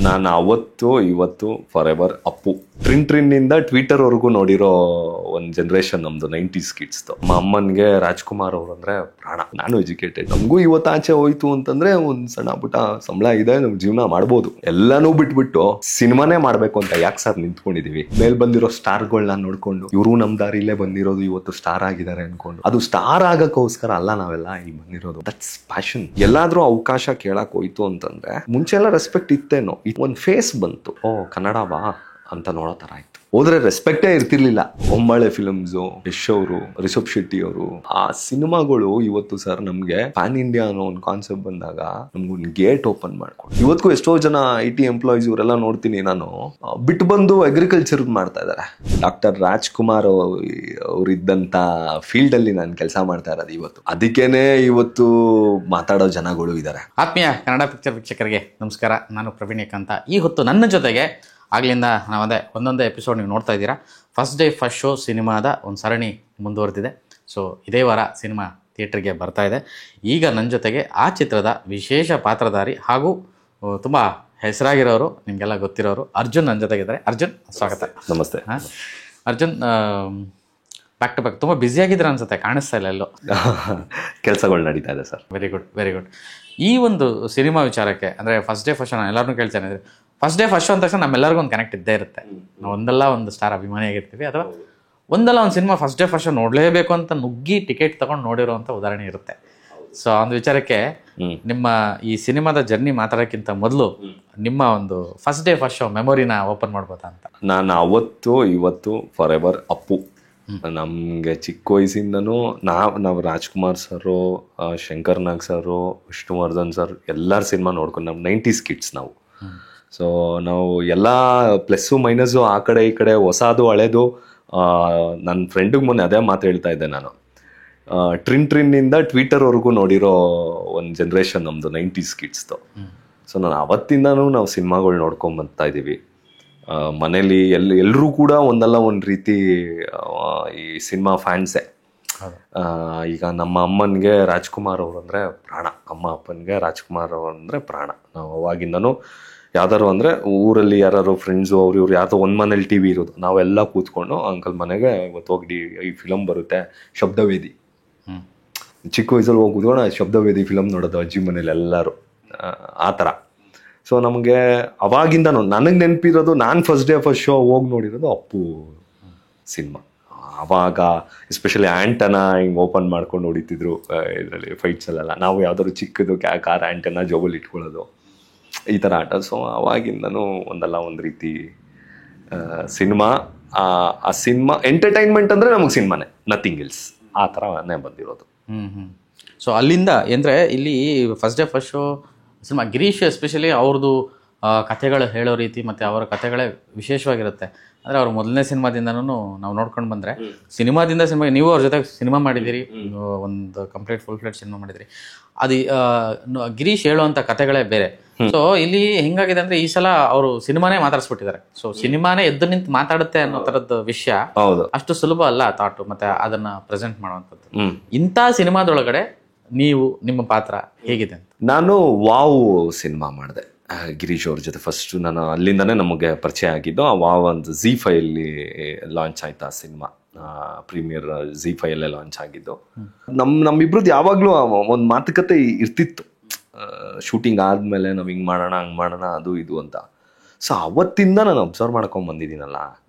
ನಾನು ಅವತ್ತು ಇವತ್ತು ಫಾರ್ ಎವರ್ ಅಪ್ಪು. ಟ್ರಿನ್ನಿಂದ ಟ್ವಿಟರ್ ವರೆಗೂ ನೋಡಿರೋ ಒಂದು ಜನರೇಷನ್ ನಮ್ದು 90s ಕಿಡ್ಸ್ದು. ನಮ್ಮ ಅಮ್ಮನ್ಗೆ ರಾಜ್ಕುಮಾರ್ ಅವ್ರು ಅಂದ್ರೆ ಪ್ರಾಣ. ನಾನು ಎಜುಕೇಟೆಡ್, ನಮಗೂ ಇವತ್ತು ಆಚೆ ಹೋಯ್ತು ಅಂತಂದ್ರೆ ಒಂದ್ ಸಣ್ಣ ಪುಟ್ಟ ಸಂಬಳ ಇದೆ, ನಮ್ ಜೀವನ ಮಾಡ್ಬೋದು. ಎಲ್ಲಾನು ಬಿಟ್ಬಿಟ್ಟು ಸಿನಿಮಾನೇ ಮಾಡ್ಬೇಕು ಅಂತ ಯಾಕೆ ಸರ್ ನಿಂತ್ಕೊಂಡಿದೀವಿ? ಮೇಲ್ ಬಂದಿರೋ ಸ್ಟಾರ್ಗಳನ್ನ ನೋಡ್ಕೊಂಡು ಇವರು ನಮ್ ದಾರಿಲೇ ಬಂದಿರೋದು, ಇವತ್ತು ಸ್ಟಾರ್ ಆಗಿದ್ದಾರೆ ಅನ್ಕೊಂಡು. ಅದು ಸ್ಟಾರ್ ಆಗಕ್ಕೋಸ್ಕರ ಅಲ್ಲ ನಾವೆಲ್ಲ ಇಲ್ಲಿ ಬಂದಿರೋದು. That's passion. ಎಲ್ಲಾದ್ರೂ ಅವಕಾಶ ಕೇಳಕ್ ಹೋಯ್ತು ಅಂತಂದ್ರೆ ಮುಂಚೆ ಎಲ್ಲ ರೆಸ್ಪೆಕ್ಟ್ ಇತ್ತೇನೋ, ಒಂದ್ ಫೇಸ್ ಬಂತು, ಓ ಕನ್ನಡವಾ ಅಂತ ನೋಡೋ ತರ ಆಯ್ತು. ಹೋದ್ರೆ ರೆಸ್ಪೆಕ್ಟೇ ಇರ್ತಿರ್ಲಿಲ್ಲ. ಒಂಬಾಳೆ ಫಿಲ್ಮ್ಸು, ಯಶ್ ಅವರು, ರಿಷಬ್ ಶೆಟ್ಟಿ ಅವರು, ಆ ಸಿನಿಮಾಗಳು ಇವತ್ತು ಸರ್ ನಮ್ಗೆ ಪ್ಯಾನ್ ಇಂಡಿಯಾ ಅನ್ನೋ ಒಂದು ಕಾನ್ಸೆಪ್ಟ್ ಬಂದಾಗ ನಮ್ಗೊಂದು ಗೇಟ್ ಓಪನ್ ಮಾಡ್ಕೊಂಡು ಇವತ್ತಿಗೂ ಎಷ್ಟೋ ಜನ IT ಎಂಪ್ಲಾಯೀಸ್ ಇವರೆಲ್ಲ ನೋಡ್ತೀನಿ ನಾನು, ಬಿಟ್ಟು ಬಂದು ಅಗ್ರಿಕಲ್ಚರ್ ಮಾಡ್ತಾ ಇದಾರೆ. ಡಾಕ್ಟರ್ ರಾಜ್ಕುಮಾರ್ ಅವ್ರಿದ್ದಂತ ಫೀಲ್ಡ್ ಅಲ್ಲಿ ನಾನು ಕೆಲಸ ಮಾಡ್ತಾ ಇರೋದು ಇವತ್ತು. ಅದಕ್ಕೇನೆ ಇವತ್ತು ಮಾತಾಡೋ ಜನಗಳು ಇದ್ದಾರೆ. ಆತ್ಮೀಯ ಕನ್ನಡ ಪಿಕ್ಚರ್ ವೀಕ್ಷಕರಿಗೆ ನಮಸ್ಕಾರ. ನಾನು ಪ್ರವೀಣ್ ಅಂತ. ಈ ಹೊತ್ತು ನನ್ನ ಜೊತೆಗೆ ಆಗ್ಲಿಂದ ನಾವು ಒಂದೊಂದೇ ಎಪಿಸೋಡ್ ನೀವು ನೋಡ್ತಾ ಇದ್ದೀರಾ. ಫಸ್ಟ್ ಡೇ ಫಸ್ಟ್ ಶೋ ಸಿನಿಮಾದ ಒಂದು ಸರಣಿ ಮುಂದುವರೆದಿದೆ. ಸೊ ಇದೇ ವಾರ ಸಿನಿಮಾ ಥಿಯೇಟ್ರಿಗೆ ಬರ್ತಾ ಇದೆ. ಈಗ ನನ್ನ ಜೊತೆಗೆ ಆ ಚಿತ್ರದ ವಿಶೇಷ ಪಾತ್ರಧಾರಿ ಹಾಗೂ ತುಂಬ ಹೆಸರಾಗಿರೋರು, ನಿಮಗೆಲ್ಲ ಗೊತ್ತಿರೋರು, ಅರ್ಜುನ್ ನನ್ನ ಜೊತೆಗಿದ್ದಾರೆ. ಅರ್ಜುನ್, ಸ್ವಾಗತ. ನಮಸ್ತೆ. ಅರ್ಜುನ್, ಬ್ಯಾಕ್ ಟು ಬ್ಯಾಕ್ ತುಂಬ ಬ್ಯುಸಿಯಾಗಿದ್ದೀರ ಅನ್ಸುತ್ತೆ, ಕಾಣಿಸ್ತಾ ಇಲ್ಲ ಎಲ್ಲೋ. ಕೆಲಸಗಳು ನಡೀತಾ ಇದೆ sir. Very good, very good. ಈ ಒಂದು ಸಿನಿಮಾ ವಿಚಾರಕ್ಕೆ ಅಂದರೆ ಫಸ್ಟ್ ಡೇ ಫಸ್ಟ್ ಶೋ ನಾನು ಎಲ್ಲರೂ ಕೇಳ್ತೇನೆ. ಫಸ್ಟ್ ಡೇ ಫಸ್ಟ್ ಶೋ ಅಂದ ತಕ್ಷಣ ನಮ್ಮೆಲ್ಲರಿಗೂ ಒಂದು ಕನೆಕ್ಟ್ ಇದ್ದೇ ಇರುತ್ತೆ. ನಾವು ಒಂದಲ್ಲ ಒಂದು ಸ್ಟಾರ್ ಅಭಿಮಾನಿಯಾಗಿರ್ತೀವಿ, ಅಥವಾ ಒಂದಲ್ಲ ಒಂದು cinema first day first show ನೋಡಲೇಬೇಕು ಅಂತ ನುಗ್ಗಿ ಟಿಕೆಟ್ ತೊಗೊಂಡು ನೋಡಿರೋವಂಥ ಉದಾಹರಣೆ ಇರುತ್ತೆ. ಸೊ ಆ ಒಂದು ವಿಚಾರಕ್ಕೆ ನಿಮ್ಮ ಈ ಸಿನಿಮಾದ ಜರ್ನಿ ಮಾತಾಡೋಕ್ಕಿಂತ ಮೊದಲು ನಿಮ್ಮ ಒಂದು ಫಸ್ಟ್ ಡೇ ಫಸ್ಟ್ ಶೋ ಮೆಮೊರಿನ ಓಪನ್ ಮಾಡ್ಬೋದಾ ಅಂತ. ನಾನು ಅವತ್ತು ಇವತ್ತು ಫಾರ್ ಎವರ್ ಅಪ್ಪು. ನಮಗೆ ಚಿಕ್ಕ ವಯಸ್ಸಿಂದನೂ ನಾವು ರಾಜ್ಕುಮಾರ್ ಸರು, ಶಂಕರ್ ನಾಗ್ ಸರು, ವಿಷ್ಣುವರ್ಧನ್ ಸರ್ ಎಲ್ಲರ ಸಿನಿಮಾ ನೋಡ್ಕೊಂಡು ನಮ್ಮ 90s ಕಿಡ್ಸ್ ನಾವು. ಸೊ ನಾವು ಎಲ್ಲ ಪ್ಲಸ್ಸು ಮೈನಸ್ಸು ಆ ಕಡೆ ಈ ಕಡೆ ಹೊಸದು ಹಳೇದು. ನನ್ನ ಫ್ರೆಂಡಿಗೆ ಮೊನ್ನೆ ಅದೇ ಮಾತು ಹೇಳ್ತಾ ಇದ್ದೆ ನಾನು. ಟ್ರಿನ್ನಿಂದ ಟ್ವಿಟರ್ ವರೆಗೂ ನೋಡಿರೋ ಒಂದು ಜನರೇಷನ್ ನಮ್ಮದು 90s ಕಿಡ್ಸ್ದು. ಸೊ ನಾನು ಅವತ್ತಿಂದನೂ ನಾವು ಸಿನಿಮಾಗಳು ನೋಡ್ಕೊಂಡು ಬರ್ತಾ ಇದ್ದೀವಿ. ಮನೇಲಿ ಎಲ್ಲರೂ ಕೂಡ ಒಂದಲ್ಲ ಒಂದು ರೀತಿ ಈ ಸಿನಿಮಾ ಫ್ಯಾನ್ಸೇ. ಈಗ ನಮ್ಮ ಅಮ್ಮನಿಗೆ ರಾಜ್ಕುಮಾರ್ ಅವರು ಅಂದರೆ ಪ್ರಾಣ, ಅಮ್ಮ ಅಪ್ಪನಿಗೆ ರಾಜ್ಕುಮಾರ್ ಅವರು ಅಂದರೆ ಪ್ರಾಣ. ನಾವು ಅವಾಗಿಂದನೂ ಯಾವ್ದಾರು ಅಂದರೆ ಊರಲ್ಲಿ ಯಾರು ಫ್ರೆಂಡ್ಸು ಅವ್ರು ಇವ್ರು ಯಾರ್ದೋ ಒಂದು ಮನೇಲಿ TV ಇರೋದು, ನಾವೆಲ್ಲ ಕೂತ್ಕೊಂಡು ಅಂಕಲ್ ಮನೆಗೆ ಇವತ್ತು ಹೋಗಿ ಈ ಫಿಲಮ್ ಬರುತ್ತೆ ಶಬ್ದವೇದಿ, ಚಿಕ್ಕ ವಯಸ್ಸಲ್ಲಿ ಹೋಗಿ ಕೂತ್ಕೊಂಡು ಶಬ್ದವೇದಿ ಫಿಲಮ್ ನೋಡೋದು ಅಜ್ಜಿ ಮನೇಲಿ ಎಲ್ಲರೂ ಆ ಥರ. ಸೊ ನಮಗೆ ಅವಾಗಿಂದನೂ ನನಗೆ ನೆನಪಿರೋದು, ನಾನು ಫಸ್ಟ್ ಡೇ ಫಸ್ಟ್ ಶೋ ಹೋಗಿ ನೋಡಿರೋದು ಅಪ್ಪು ಸಿನಿಮಾ. ಆವಾಗ ಎಸ್ಪೆಷಲಿ ಆ್ಯಂಟನ ಹಿಂಗೆ ಓಪನ್ ಮಾಡ್ಕೊಂಡು ಹೊಡಿತಿದ್ರು ಇದರಲ್ಲಿ ಫೈಟ್ಸಲ್ಲೆಲ್ಲ. ನಾವು ಯಾವ್ದಾದ್ರು ಚಿಕ್ಕದು ಕಾರ್ ಆ್ಯಂಟನ ಜೋಬಲ್ಲಿ ಇಟ್ಕೊಳ್ಳೋದು, ಈ ಥರ ಆಟ. ಸೊ ಅವಾಗಿಂದನೂ ಒಂದಲ್ಲ ಒಂದು ರೀತಿ ಸಿನಿಮಾ. ಆ ಸಿನಿಮಾ ಎಂಟರ್ಟೈನ್ಮೆಂಟ್ ಅಂದರೆ ನಮಗೆ ಸಿನಿಮಾನೇ, ನಥಿಂಗ್ ಇಲ್ಸ್, ಆ ಥರನೇ ಬಂದಿರೋದು. ಸೊ ಅಲ್ಲಿಂದ ಅಂದರೆ ಇಲ್ಲಿ first day first show cinema Girish especially ಅವ್ರದ್ದು ಕಥೆಗಳು ಹೇಳೋ ರೀತಿ ಮತ್ತು ಅವರ ಕಥೆಗಳೇ ವಿಶೇಷವಾಗಿರುತ್ತೆ. ಅಂದರೆ ಅವ್ರ ಮೊದಲನೇ ಸಿನಿಮಾದಿಂದನೂ ನಾವು ನೋಡ್ಕೊಂಡು ಬಂದರೆ, ಸಿನಿಮಾದಿಂದ ಸಿನಿಮಾ ನೀವು ಅವ್ರ ಜೊತೆ ಸಿನಿಮಾ ಮಾಡಿದ್ದೀರಿ, ಒಂದು ಕಂಪ್ಲೀಟ್ ಫುಲ್ ಫ್ಲೆಡ್ ಸಿನಿಮಾ ಮಾಡಿದಿರಿ. ಅದು ಗಿರೀಶ್ ಹೇಳುವಂಥ ಕಥೆಗಳೇ ಬೇರೆ. ಸೊ ಇಲ್ಲಿ ಹೆಂಗಾಗಿದೆ ಅಂದರೆ ಈ ಸಲ ಅವರು ಸಿನಿಮಾನೇ ಮಾತಾಡಿಸ್ಬಿಟ್ಟಿದ್ದಾರೆ. ಸೊ ಸಿನಿಮಾನೇ ಎದ್ದು ನಿಂತು ಮಾತಾಡುತ್ತೆ ಅನ್ನೋ ಥರದ್ದು ವಿಷಯ ಅಷ್ಟು ಸುಲಭ ಅಲ್ಲ ಥಾಟು, ಮತ್ತು ಅದನ್ನು ಪ್ರೆಸೆಂಟ್ ಮಾಡುವಂಥದ್ದು. ಇಂಥ ಸಿನಿಮಾದೊಳಗಡೆ ನೀವು ನಿಮ್ಮ ಪಾತ್ರ ಹೇಗಿದೆ ಅಂತ? ನಾನು ವಾವ್ ಸಿನಿಮಾ ಮಾಡಿದೆ ಗಿರೀಶ್ ಅವ್ರ ಜೊತೆ. ಫಸ್ಟು ನಾನು ಅಲ್ಲಿಂದನೇ ನಮಗೆ ಪರಿಚಯ ಆಗಿದ್ದು. ಆ ವಾವ್ ಒಂದು ZEE5 ಲಾಂಚ್ ಆಯ್ತು ಆ ಸಿನಿಮಾ. ಪ್ರೀಮಿಯರ್ ZEE5 ಲಾಂಚ್ ಆಗಿದ್ದು. ನಮ್ಮಿಬ್ರದ್ದು ಯಾವಾಗಲೂ ಒಂದು ಮಾತುಕತೆ ಇರ್ತಿತ್ತು, ಶೂಟಿಂಗ್ ಆದಮೇಲೆ ನಾವು ಹಿಂಗೆ ಮಾಡೋಣ ಹಂಗೆ ಮಾಡೋಣ ಅದು ಇದು ಅಂತ. ಸೊ ಅವತ್ತಿಂದ ನಾನು ಅಬ್ಸರ್ವ್ ಮಾಡ್ಕೊಂಡು ಬಂದಿದ್ದೀನಲ್ಲ,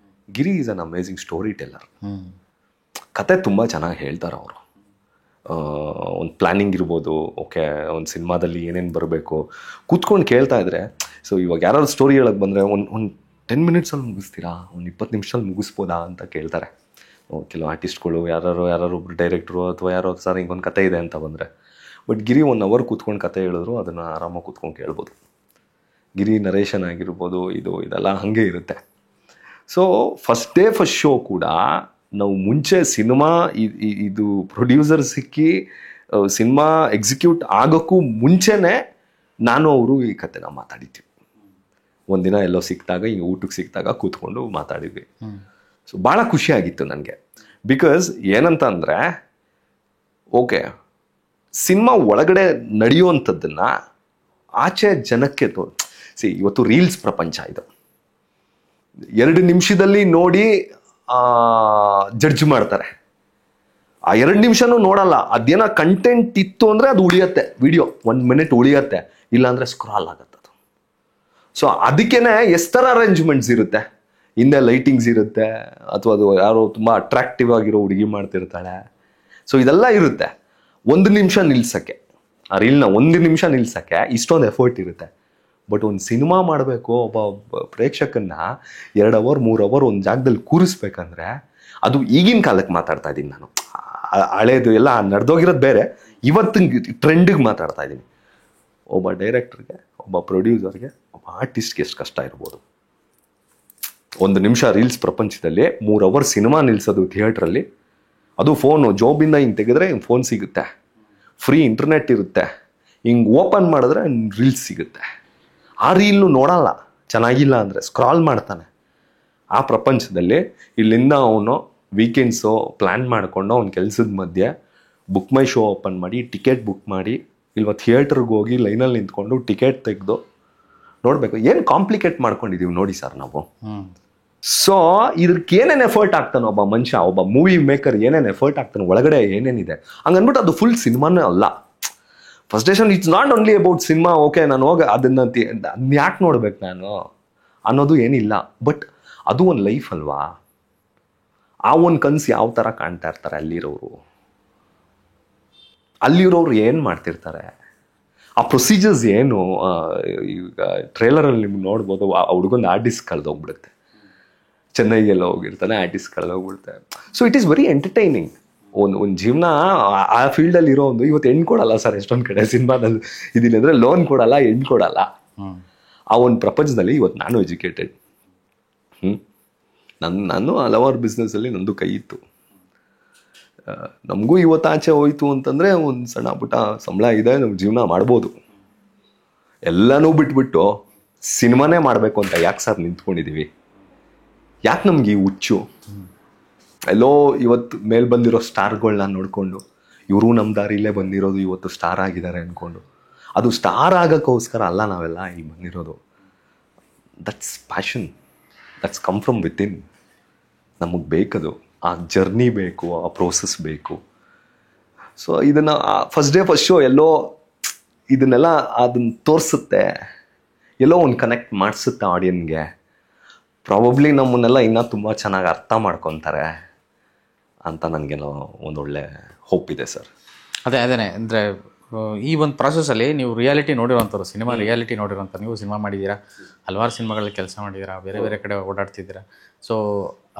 Giri is an amazing storyteller. ಕತೆ ತುಂಬ ಚೆನ್ನಾಗಿ ಹೇಳ್ತಾರೆ ಅವರು. ಒಂದು ಪ್ಲ್ಯಾನಿಂಗ್ ಇರ್ಬೋದು, ಓಕೆ ಒಂದು ಸಿನಿಮಾದಲ್ಲಿ ಏನೇನು ಬರಬೇಕು ಕೂತ್ಕೊಂಡು ಕೇಳ್ತಾ ಇದ್ರೆ. ಸೊ ಇವಾಗ ಯಾರಾದ್ರು ಸ್ಟೋರಿ ಹೇಳಕ್ಕೆ ಬಂದರೆ ಒಂದು 10 ಮಿನಿಟ್ಸಲ್ಲಿ ಮುಗಿಸ್ತೀರಾ, ಒಂದು 20 ನಿಮಿಷದಲ್ಲಿ ಮುಗಿಸ್ಬೋದಾ ಅಂತ ಕೇಳ್ತಾರೆ ಕೆಲವು ಆರ್ಟಿಸ್ಟ್ಗಳು. ಯಾರು ಒಬ್ರು ಡೈರೆಕ್ಟ್ರು ಅಥವಾ ಯಾರೋ ಸರ್ ಹಿಂಗೊಂದು ಕತೆ ಇದೆ ಅಂತ ಬಂದರೆ. ಬಟ್ ಗಿರಿ 1 ಅವರ್ ಕೂತ್ಕೊಂಡು ಕತೆ ಹೇಳಿದ್ರು, ಅದನ್ನು ಆರಾಮಾಗಿ ಕೂತ್ಕೊಂಡು ಕೇಳ್ಬೋದು. ಗಿರಿ ನರೇಷನ್ ಆಗಿರ್ಬೋದು, ಇದೆಲ್ಲ ಹಾಗೆ ಇರುತ್ತೆ. So first day first show ಕೂಡ ನಾವು ಮುಂಚೆ ಸಿನಿಮಾ ಇದು ಪ್ರೊಡ್ಯೂಸರ್ ಸಿಕ್ಕಿ ಸಿನಿಮಾ ಎಕ್ಸಿಕ್ಯೂಟ್ ಆಗೋಕ್ಕೂ ಮುಂಚೆನೇ ನಾನು ಅವರು ಈ ಕತೆನ ಮಾತಾಡಿದ್ವಿ. ಒಂದಿನ ಎಲ್ಲೋ ಸಿಕ್ಕಿದಾಗ, ಹಿಂಗೆ ಊಟಕ್ಕೆ ಸಿಕ್ಕಿದಾಗ ಕೂತ್ಕೊಂಡು ಮಾತಾಡಿದ್ವಿ. ಸೊ ಭಾಳ ಖುಷಿಯಾಗಿತ್ತು ನನಗೆ. ಬಿಕಾಸ್ ಏನಂತ ಅಂದರೆ, ಓಕೆ ಸಿನಿಮಾ ಒಳಗಡೆ ನಡೆಯುವಂಥದ್ದನ್ನು ಆಚೆ ಜನಕ್ಕೆ ಇವತ್ತು ರೀಲ್ಸ್ ಪ್ರಪಂಚ ಇದು. 2 ನಿಮಿಷದಲ್ಲಿ ನೋಡಿ ಜಡ್ಜ್ ಮಾಡ್ತಾರೆ. ಆ 2 ನಿಮಿಷನೂ ನೋಡಲ್ಲ. ಅದೇನ ಕಂಟೆಂಟ್ ಇತ್ತು ಅಂದ್ರೆ ಅದು ಉಳಿಯತ್ತೆ, ವಿಡಿಯೋ 1 ಮಿನಿಟ್ ಉಳಿಯತ್ತೆ, ಇಲ್ಲಾಂದ್ರೆ ಸ್ಕ್ರಾಲ್ ಆಗತ್ತೆ ಅದು. ಸೊ ಅದಕ್ಕೇನೆ ಎಷ್ಟರ ಅರೇಂಜ್ಮೆಂಟ್ಸ್ ಇರುತ್ತೆ, ಹಿಂದೆ ಲೈಟಿಂಗ್ಸ್ ಇರುತ್ತೆ, ಅಥವಾ ಅದು ಯಾರೋ ತುಂಬಾ ಅಟ್ರಾಕ್ಟಿವ್ ಆಗಿರೋ ಹುಡುಗಿ ಮಾಡ್ತಿರ್ತಾಳೆ. ಸೊ ಇದೆಲ್ಲ ಇರುತ್ತೆ. 1 ನಿಮಿಷ ನಿಲ್ಸಕ್ಕೆ, ಆ ರೀಲ್ನ 1 ನಿಮಿಷ ನಿಲ್ಸಕ್ಕೆ ಇಷ್ಟೊಂದು ಎಫರ್ಟ್ ಇರುತ್ತೆ. ಬಟ್ ಒಂದು ಸಿನಿಮಾ ಮಾಡಬೇಕು, ಒಬ್ಬ ಪ್ರೇಕ್ಷಕನ್ನ 2 ಅವರ್ 3 ಅವರ್ ಒಂದು ಜಾಗದಲ್ಲಿ ಕೂರಿಸ್ಬೇಕಂದ್ರೆ, ಅದು ಈಗಿನ ಕಾಲಕ್ಕೆ ಮಾತಾಡ್ತಾ ಇದ್ದೀನಿ ನಾನು, ಹಳೇದು ಎಲ್ಲ ನಡೆದೋಗಿರೋದು ಬೇರೆ, ಇವತ್ತಿನ ಟ್ರೆಂಡಿಗೆ ಮಾತಾಡ್ತಾ ಇದ್ದೀನಿ. ಒಬ್ಬ ಡೈರೆಕ್ಟರ್ಗೆ, ಒಬ್ಬ ಪ್ರೊಡ್ಯೂಸರ್ಗೆ, ಒಬ್ಬ ಆರ್ಟಿಸ್ಟ್ಗೆ ಎಷ್ಟು ಕಷ್ಟ ಇರ್ಬೋದು. 1 ನಿಮಿಷ ರೀಲ್ಸ್ ಪ್ರಪಂಚದಲ್ಲಿ 3 ಅವರ್ ಸಿನಿಮಾ ನಿಲ್ಸೋದು ಥಿಯೇಟ್ರಲ್ಲಿ. ಅದು ಫೋನು ಜೋಬಿಂದ ಹಿಂಗೆ ತೆಗೆದ್ರೆ ಹಿಂಗೆ ಫೋನ್ ಸಿಗುತ್ತೆ, ಫ್ರೀ ಇಂಟರ್ನೆಟ್ ಇರುತ್ತೆ, ಹಿಂಗೆ ಓಪನ್ ಮಾಡಿದ್ರೆ ರೀಲ್ಸ್ ಸಿಗುತ್ತೆ. ಆ ರೀಲ್ನು ನೋಡಲ್ಲ, ಚೆನ್ನಾಗಿಲ್ಲ ಅಂದರೆ ಸ್ಕ್ರಾಲ್ ಮಾಡ್ತಾನೆ. ಆ ಪ್ರಪಂಚದಲ್ಲಿ ಇಲ್ಲಿಂದ ಅವನು ವೀಕೆಂಡ್ಸು ಪ್ಲ್ಯಾನ್ ಮಾಡಿಕೊಂಡು ಅವ್ನ ಕೆಲಸದ ಮಧ್ಯೆ ಬುಕ್ ಮೈ ಶೋ ಓಪನ್ ಮಾಡಿ ಟಿಕೆಟ್ ಬುಕ್ ಮಾಡಿ ಇಲ್ವ ಥಿಯೇಟ್ರಿಗೆ ಹೋಗಿ ಲೈನಲ್ಲಿ ನಿಂತ್ಕೊಂಡು ಟಿಕೆಟ್ ತೆಗೆದು ನೋಡಬೇಕು. ಏನು ಕಾಂಪ್ಲಿಕೇಟ್ ಮಾಡ್ಕೊಂಡಿದ್ದೀವಿ ನೋಡಿ ಸರ್ ನಾವು. ಸೊ ಇದಕ್ಕೆ ಏನೇನು ಎಫರ್ಟ್ ಆಗ್ತಾನೆ ಒಬ್ಬ ಮನುಷ್ಯ, ಒಬ್ಬ ಮೂವಿ ಮೇಕರ್ ಏನೇನು ಎಫರ್ಟ್ ಆಗ್ತಾನೆ, ಒಳಗಡೆ ಏನೇನಿದೆ ಹಂಗನ್ಬಿಟ್ಟು ಅದು ಫುಲ್ ಸಿನಿಮಾನೇ ಅಲ್ಲ. Frustration it's not only about cinema. Okay, ನಾನು ಹೋಗಿ ಅದನ್ನ ಯಾಕೆ ನೋಡ್ಬೇಕು ನಾನು ಅನ್ನೋದು ಏನಿಲ್ಲ. ಬಟ್ ಅದು ಒಂದು ಲೈಫ್ ಅಲ್ವಾ. ಆ ಒಂದು ಕನಸು ಯಾವ ಥರ ಕಾಣ್ತಾ ಇರ್ತಾರೆ ಅಲ್ಲಿರೋರು ಏನು ಮಾಡ್ತಿರ್ತಾರೆ, ಆ ಪ್ರೊಸೀಜರ್ಸ್ ಏನು. ಈಗ ಟ್ರೇಲರಲ್ಲಿ ನಿಮ್ಗೆ ನೋಡ್ಬೋದು, ಆ ಹುಡುಗಂದು ಆರ್ಟಿಸ್ಟ್ ಕಳೆದೋಗ್ಬಿಡುತ್ತೆ, ಚೆನ್ನೈಗೆಲ್ಲ ಹೋಗಿರ್ತಾನೆ, ಆರ್ಟಿಸ್ಟ್ ಕಳೆದೋಗ್ಬಿಡುತ್ತೆ. So it is very entertaining. ಒಂದು ಜೀವನ ಆ ಫೀಲ್ಡಲ್ಲಿ ಇರೋ ಒಂದು, ಇವತ್ತು ಹೆಣ್ಣು ಕೊಡಲ್ಲ ಸರ್ ಎಷ್ಟೊಂದು ಕಡೆ ಸಿನಿಮಾದಲ್ಲಿ ಇದೀನಿ ಅಂದರೆ, ಲೋನ್ ಕೊಡಲ್ಲ, ಹೆಣ್ಣು ಕೊಡಲ್ಲ. ಆ ಒಂದು ಪ್ರಪಂಚದಲ್ಲಿ ಇವತ್ತು ನಾನು ಎಜುಕೇಟೆಡ್. ನಾನು ಹಲವಾರು ಬಿಸ್ನೆಸ್ಸಲ್ಲಿ ನಂದು ಕೈ ಇತ್ತು. ನಮಗೂ ಇವತ್ತು ಆಚೆ ಹೋಯ್ತು ಅಂತಂದರೆ ಒಂದು ಸಣ್ಣ ಪುಟ್ಟ ಸಂಬಳ ಇದೆ, ನಮ್ಗೆ ಜೀವನ ಮಾಡ್ಬೋದು. ಎಲ್ಲನೂ ಬಿಟ್ಬಿಟ್ಟು ಸಿನಿಮಾನೇ ಮಾಡಬೇಕು ಅಂತ ಯಾಕೆ ಸರ್ ನಿಂತ್ಕೊಂಡಿದ್ದೀವಿ? ಯಾಕೆ ನಮ್ಗೆ ಈ ಹುಚ್ಚು? ಎಲ್ಲೋ ಇವತ್ತು ಮೇಲೆ ಬಂದಿರೋ ಸ್ಟಾರ್ಗಳನ್ನ ನೋಡಿಕೊಂಡು, ಇವರು ನಮ್ಮ ದಾರಿಲೇ ಬಂದಿರೋದು, ಇವತ್ತು ಸ್ಟಾರ್ ಆಗಿದ್ದಾರೆ ಅಂದ್ಕೊಂಡು, ಅದು ಸ್ಟಾರ್ ಆಗೋಕ್ಕೋಸ್ಕರ ಅಲ್ಲ ನಾವೆಲ್ಲ ಇಲ್ಲಿ ಬಂದಿರೋದು. That's passion, that's come from within. ನಮಗೆ ಬೇಕದು, ಆ ಜರ್ನಿ ಬೇಕು, ಆ ಪ್ರೋಸೆಸ್ ಬೇಕು. ಸೊ ಇದನ್ನು ಫಸ್ಟ್ ಡೇ ಫಸ್ಟ್ ಶೋ ಎಲ್ಲೋ ಇದನ್ನೆಲ್ಲ ಅದನ್ನು ತೋರಿಸುತ್ತೆ, ಎಲ್ಲೋ ಒಂದು ಕನೆಕ್ಟ್ ಮಾಡಿಸುತ್ತೆ ಆಡಿಯನ್ಗೆ. ಪ್ರಾಬಬ್ಲಿ ನಮ್ಮನ್ನೆಲ್ಲ ಇನ್ನೂ ತುಂಬ ಚೆನ್ನಾಗಿ ಅರ್ಥ ಮಾಡ್ಕೊತಾರೆ ಅಂತ ನನಗೇನೋ ಒಂದೊಳ್ಳೆ ಹೋಪ್ ಇದೆ ಸರ್. ಅದೇನೇ ಅಂದರೆ ಈ ಒಂದು ಪ್ರಾಸೆಸ್ಸಲ್ಲಿ ನೀವು ರಿಯಾಲಿಟಿ ನೋಡಿರೋವಂಥವ್ರು, ಸಿನಿಮಾ ರಿಯಾಲಿಟಿ ನೋಡಿರೋಂಥ, ನೀವು ಸಿನಿಮಾ ಮಾಡಿದ್ದೀರಾ, ಹಲವಾರು ಸಿನಿಮಾಗಳಲ್ಲಿ ಕೆಲಸ ಮಾಡಿದ್ದೀರಾ, ಬೇರೆ ಬೇರೆ ಕಡೆ ಓಡಾಡ್ತಿದ್ದೀರಾ. ಸೊ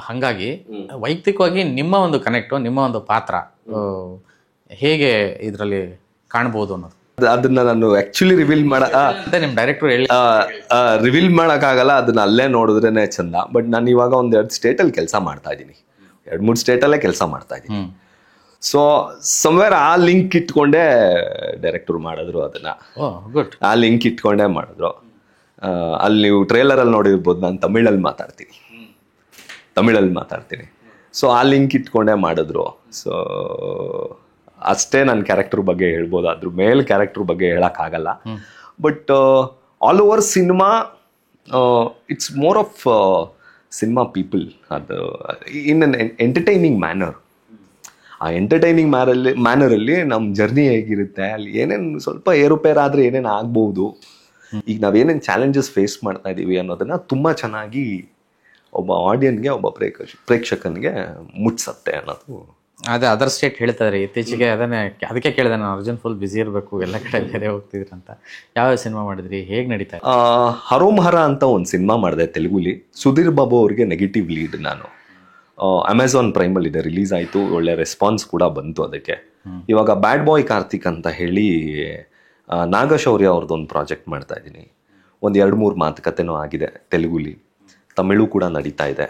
ಹಾಗಾಗಿ ವೈಯಕ್ತಿಕವಾಗಿ ನಿಮ್ಮ ಒಂದು ಕನೆಕ್ಟು, ನಿಮ್ಮ ಒಂದು ಪಾತ್ರ ಹೇಗೆ ಇದರಲ್ಲಿ ಕಾಣ್ಬೋದು ಅನ್ನೋದು, ಅದನ್ನ ನಾನು ಆಕ್ಚುಲಿ ರಿವೀಲ್ ನಿಮ್ಮ ಡೈರೆಕ್ಟರ್ ಹೇಳಿ ರಿವೀಲ್ ಮಾಡೋಕ್ಕಾಗಲ್ಲ, ಅದನ್ನ ಅಲ್ಲೇ ನೋಡಿದ್ರೇನೆ ಚಂದ. ಬಟ್ ನಾನು ಇವಾಗ 1-2 ಸ್ಟೇಟಲ್ಲಿ ಕೆಲಸ ಮಾಡ್ತಾ ಇದ್ದೀನಿ, 2-3 ಸ್ಟೇಟಲ್ಲೇ ಕೆಲಸ ಮಾಡ್ತಾ ಇದ್ದೀನಿ. ಸೊ ಸಮ್ವೇರ್ ಆ ಲಿಂಕ್ ಇಟ್ಕೊಂಡೇ ಡೈರೆಕ್ಟರ್ ಮಾಡಿದ್ರು ಅದನ್ನ. ಆ ಲಿಂಕ್ ಇಟ್ಕೊಂಡೇ ಮಾಡಿದ್ರು. ಅಲ್ಲಿ ನೀವು ಟ್ರೇಲರಲ್ಲಿ ನೋಡಿರ್ಬೋದು, ನಾನು ತಮಿಳಲ್ಲಿ ಮಾತಾಡ್ತೀನಿ. ಸೊ ಆ ಲಿಂಕ್ ಇಟ್ಕೊಂಡೇ ಮಾಡಿದ್ರು. ಸೊ ಅಷ್ಟೇ ನನ್ನ ಕ್ಯಾರೆಕ್ಟರ್ ಬಗ್ಗೆ ಹೇಳ್ಬೋದು, ಅದ್ರ ಮೇಲೆ ಕ್ಯಾರೆಕ್ಟರ್ ಬಗ್ಗೆ ಹೇಳೋಕ್ಕಾಗಲ್ಲ. But all over cinema it's more of cinema people. ಅದು ಇನ್ ಅನ್ ಎಂಟರ್ಟೈನಿಂಗ್ ಮ್ಯಾನರ್. ಆ ಎಂಟರ್ಟೈನಿಂಗ್ ಮ್ಯಾನರಲ್ಲಿ ನಮ್ಮ ಜರ್ನಿ ಹೇಗಿರುತ್ತೆ, ಅಲ್ಲಿ ಏನೇನು ಸ್ವಲ್ಪ ಏರುಪೇರಾದರೆ ಏನೇನು ಆಗ್ಬೋದು, ಈಗ ನಾವೇನೇನು ಚಾಲೆಂಜಸ್ ಫೇಸ್ ಮಾಡ್ತಾ ಇದ್ದೀವಿ ಅನ್ನೋದನ್ನು ತುಂಬ ಚೆನ್ನಾಗಿ ಒಬ್ಬ ಆಡಿಯನ್ಗೆ, ಒಬ್ಬ ಪ್ರೇಕ್ಷಕನಿಗೆ ಮುಟ್ಸತ್ತೆ ಅನ್ನೋದು. ಅದೇ ಅದರ್ ಸ್ಟೇಟ್ ಹೇಳ್ತಾ ಇದ್ರಿ ಇತ್ತೀಚೆಗೆ, ಅದಕ್ಕೆ ಕೇಳಿದೆ ನಾನು, ಅರ್ಜುನ್ ಫುಲ್ ಬ್ಯುಸಿ ಇರಬೇಕು, ಎಲ್ಲ ಕಡೆ ಬೇರೆ ಹೋಗ್ತಿದ್ರಿ ಅಂತ. ಯಾವ ಸಿನಿಮಾ ಮಾಡಿದ್ರಿ, ಹೇಗೆ ನಡೀತಾ? ಹರೋಮಹರ ಅಂತ ಒಂದು ಸಿನಿಮಾ ಮಾಡಿದೆ ತೆಲುಗುಲಿ. ಸುಧೀರ್ ಬಾಬು ಅವ್ರಿಗೆ ನೆಗೆಟಿವ್ ಲೀಡ್. ನಾನು ಅಮೆಝಾನ್ ಪ್ರೈಮಲ್ಲಿ ಇದೆ, ರಿಲೀಸ್ ಆಯಿತು, ಒಳ್ಳೆ ರೆಸ್ಪಾನ್ಸ್ ಕೂಡ ಬಂತು ಅದಕ್ಕೆ. ಇವಾಗ ಬ್ಯಾಡ್ ಬಾಯ್ ಕಾರ್ತಿಕ್ ಅಂತ ಹೇಳಿ ನಾಗಶೌರ್ಯ ಅವ್ರದ್ದೊಂದು ಪ್ರಾಜೆಕ್ಟ್ ಮಾಡ್ತಾ ಇದ್ದೀನಿ. 1-2-3 ಮಾತುಕತೆನೂ ಆಗಿದೆ ತೆಲುಗುಲಿ, ತಮಿಳು ಕೂಡ ನಡೀತಾ ಇದೆ.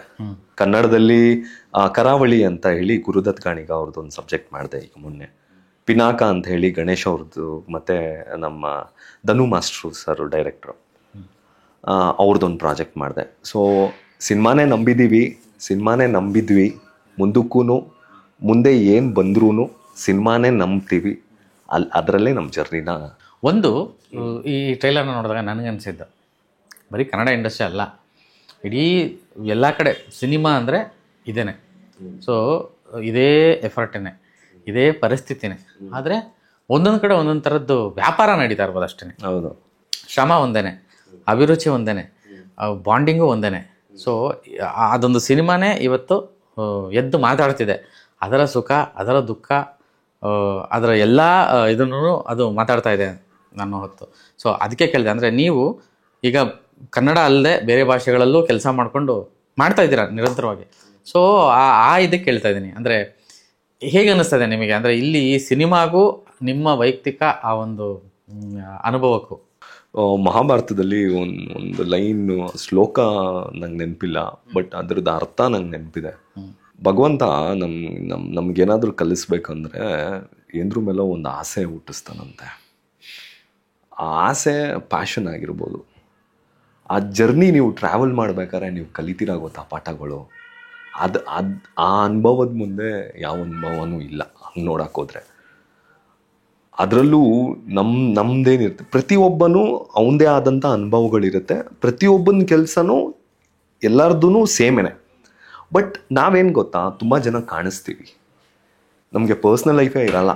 ಕನ್ನಡದಲ್ಲಿ ಕರಾವಳಿ ಅಂತ ಹೇಳಿ ಗುರುದತ್ ಗಾಣಿಗ ಅವ್ರದ್ದೊಂದು ಸಬ್ಜೆಕ್ಟ್ ಮಾಡಿದೆ ಈಗ ಮೊನ್ನೆ. ಪಿನಾಕ ಅಂತ ಹೇಳಿ ಗಣೇಶ್ ಅವ್ರದ್ದು ಮತ್ತು ನಮ್ಮ ಧನು ಮಾಸ್ಟ್ರು ಸರ್ ಡೈರೆಕ್ಟ್ರು, ಅವ್ರದ್ದೊಂದು ಪ್ರಾಜೆಕ್ಟ್ ಮಾಡಿದೆ. ಸೊ ಸಿನಿಮಾನೇ ನಂಬಿದ್ವಿ, ಮುಂದೆ ಏನು ಬಂದ್ರೂ ಸಿನಿಮಾನೇ ನಂಬ್ತೀವಿ. ಅದರಲ್ಲೇ ನಮ್ಮ ಜರ್ನಿನ. ಒಂದು ಈ ಟ್ರೈಲರ್ನ ನೋಡಿದಾಗ ನನಗನ್ಸಿದ್ದು, ಬರೀ ಕನ್ನಡ ಇಂಡಸ್ಟ್ರಿ ಅಲ್ಲ, ಇಡೀ ಎಲ್ಲ ಕಡೆ ಸಿನಿಮಾ ಅಂದರೆ ಇದೇನೆ. ಸೊ ಇದೇ ಎಫರ್ಟೇನೆ, ಇದೇ ಪರಿಸ್ಥಿತಿನೇ. ಆದರೆ ಒಂದೊಂದು ಕಡೆ ಒಂದೊಂದು ಥರದ್ದು ವ್ಯಾಪಾರ ನಡೀತಾ ಇರ್ಬೋದು ಅಷ್ಟೇ. ಹೌದು, ಶ್ರಮ ಒಂದೇನೆ, ಅಭಿರುಚಿ ಒಂದೇನೆ, ಬಾಂಡಿಂಗು ಒಂದೇನೆ. ಸೊ ಅದೊಂದು ಸಿನಿಮಾನೇ ಇವತ್ತು ಎದ್ದು ಮಾತಾಡ್ತಿದೆ. ಅದರ ಸುಖ, ಅದರ ದುಃಖ, ಅದರ ಎಲ್ಲ ಇದನ್ನು ಅದು ಮಾತಾಡ್ತಾ ಇದೆ ನನ್ನ ಹೊತ್ತು. ಸೊ ಅದಕ್ಕೆ ಕೇಳಿದೆ, ಅಂದರೆ ನೀವು ಈಗ ಕನ್ನಡ ಅಲ್ಲದೆ ಬೇರೆ ಭಾಷೆಗಳಲ್ಲೂ ಕೆಲಸ ಮಾಡಿಕೊಂಡು ಮಾಡ್ತಾ ಇದ್ದೀರಾ ನಿರಂತರವಾಗಿ. ಸೊ ಆ ಇದಕ್ಕೆ ಕೇಳ್ತಾ ಇದ್ದೀನಿ, ಅಂದರೆ ಹೇಗೆ ಅನ್ನಿಸ್ತದೆ ನಿಮಗೆ? ಅಂದರೆ ಇಲ್ಲಿ ಸಿನಿಮಾಗೂ ನಿಮ್ಮ ವೈಯಕ್ತಿಕ ಆ ಒಂದು ಅನುಭವಕ್ಕೂ. ಮಹಾಭಾರತದಲ್ಲಿ ಒಂದು ಲೈನ್ ಶ್ಲೋಕ ನಂಗೆ ನೆನಪಿಲ್ಲ, ಬಟ್ ಅದ್ರದ್ದು ಅರ್ಥ ನಂಗೆ ನೆನಪಿದೆ. ಭಗವಂತ ನಮ್ಗೇನಾದ್ರೂ ಕಲಿಸ್ಬೇಕಂದ್ರೆ ಏನ್ರ ಮೇಲೆ ಒಂದು ಆಸೆ ಹುಟ್ಟಿಸ್ತಾನಂತೆ. ಆ ಆಸೆ ಪ್ಯಾಷನ್ ಆಗಿರ್ಬೋದು. ಆ ಜರ್ನಿ ನೀವು ಟ್ರಾವೆಲ್ ಮಾಡ್ಬೇಕಾದ್ರೆ ನೀವು ಕಲಿತೀರ ಗೊತ್ತಾ ಪಾಠಗಳು, ಆ ಅನುಭವದ ಮುಂದೆ ಯಾವ ಅನುಭವನೂ ಇಲ್ಲ ಹಂಗೆ ನೋಡಕ್ಕೆ ಹೋದ್ರೆ. ಅದರಲ್ಲೂ ನಮ್ದೇನಿರುತ್ತೆ, ಪ್ರತಿಯೊಬ್ಬನೂ ಅವನದೇ ಆದಂಥ ಅನುಭವಗಳಿರುತ್ತೆ. ಪ್ರತಿಯೊಬ್ಬನ ಕೆಲಸನೂ ಎಲ್ಲರದೂ ಸೇಮೇನೆ. ಬಟ್ ನಾವೇನು ಗೊತ್ತಾ, ತುಂಬ ಜನ ಕಾಣಿಸ್ತೀವಿ, ನಮಗೆ ಪರ್ಸ್ನಲ್ ಲೈಫೇ ಇರಲ್ಲ.